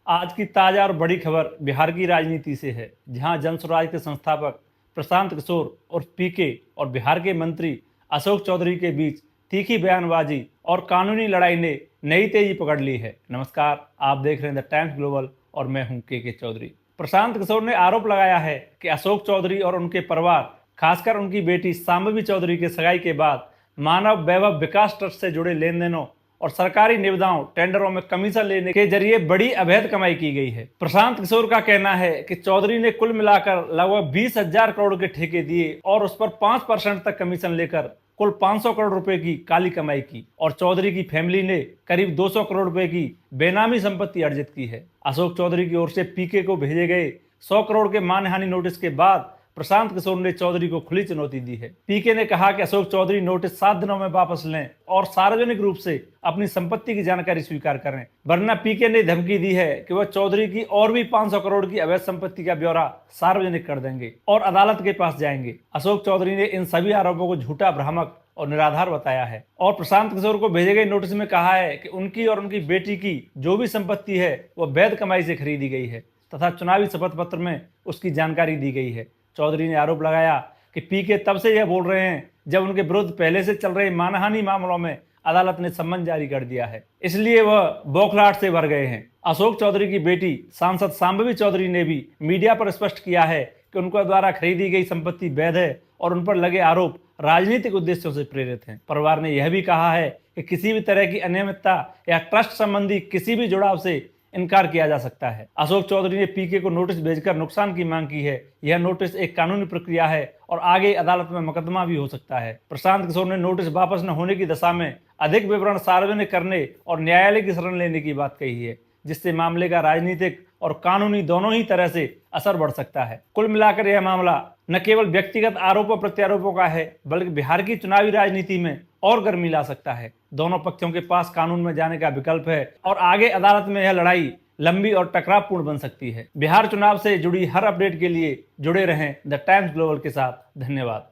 आज की ताजा और बड़ी खबर बिहार की राजनीति से है, जहां जन स्वराज के संस्थापक प्रशांत किशोर और पीके और बिहार के मंत्री अशोक चौधरी के बीच तीखी बयानबाजी और कानूनी लड़ाई ने नई तेजी पकड़ ली है। नमस्कार, आप देख रहे हैं द टाइम्स ग्लोबल और मैं हूं के चौधरी। प्रशांत किशोर ने आरोप लगाया है कि अशोक चौधरी और उनके परिवार, खासकर उनकी बेटी शांभवी चौधरी के सगाई के बाद मानव वैभव विकास ट्रस्ट से जुड़े लेन देनों और सरकारी निविदाओं टेंडरों में कमीशन लेने के जरिए बड़ी अवैध कमाई की गई है। प्रशांत किशोर का कहना है कि चौधरी ने कुल मिलाकर लगभग 20,000 करोड़ के ठेके दिए और उस पर 5% तक कमीशन लेकर कुल 500 करोड़ रुपए की काली कमाई की और चौधरी की फैमिली ने करीब 200 करोड़ रुपए की बेनामी संपत्ति अर्जित की है। अशोक चौधरी की ओर से पीके को भेजे गए 100 करोड़ के मानहानि नोटिस के बाद प्रशांत किशोर ने चौधरी को खुली चुनौती दी है। पीके ने कहा कि अशोक चौधरी नोटिस 7 दिनों में वापस लें और सार्वजनिक रूप से अपनी संपत्ति की जानकारी स्वीकार करें, वरना पीके ने धमकी दी है कि वह चौधरी की और भी 500 करोड़ की अवैध संपत्ति का ब्यौरा सार्वजनिक कर देंगे और अदालत के पास जाएंगे। अशोक चौधरी ने इन सभी आरोपों को झूठा, भ्रामक और निराधार बताया है और प्रशांत किशोर को भेजे गए नोटिस में कहा है कि उनकी और उनकी बेटी की जो भी संपत्ति है वह वैध कमाई से खरीदी गई है तथा चुनावी शपथ पत्र में उसकी जानकारी दी गई है। चौधरी ने आरोप लगाया कि पीके तब से यह बोल रहे हैं जब उनके विरुद्ध पहले से चल रहे मानहानि मामलों में अदालत ने सम्मन जारी कर दिया है, इसलिए वह बौखलाहट से भर गए हैं। अशोक चौधरी की बेटी सांसद शांभवी चौधरी ने भी मीडिया पर स्पष्ट किया है कि उनके द्वारा खरीदी गई संपत्ति वैध है और उन पर लगे आरोप राजनीतिक उद्देश्यों से प्रेरित हैं। परिवार ने यह भी कहा है कि किसी भी तरह की अनियमितता या ट्रस्ट संबंधी किसी भी जुड़ाव से इनकार किया जा सकता है। अशोक चौधरी ने पीके को नोटिस भेजकर नुकसान की मांग की है। यह नोटिस एक कानूनी प्रक्रिया है और आगे अदालत में मुकदमा भी हो सकता है। प्रशांत किशोर ने नोटिस वापस न होने की दशा में अधिक विवरण सार्वजनिक करने और न्यायालय की शरण लेने की बात कही है, जिससे मामले का राजनीतिक और कानूनी दोनों ही तरह से असर बढ़ सकता है। कुल मिलाकर यह मामला न केवल व्यक्तिगत आरोपों प्रत्यारोपों का है, बल्कि बिहार की चुनावी राजनीति में और गर्मी ला सकता है। दोनों पक्षों के पास कानून में जाने का विकल्प है और आगे अदालत में यह लड़ाई लंबी और टकरावपूर्ण बन सकती है। बिहार चुनाव से जुड़ी हर अपडेट के लिए जुड़े रहें द टाइम्स ग्लोबल के साथ। धन्यवाद।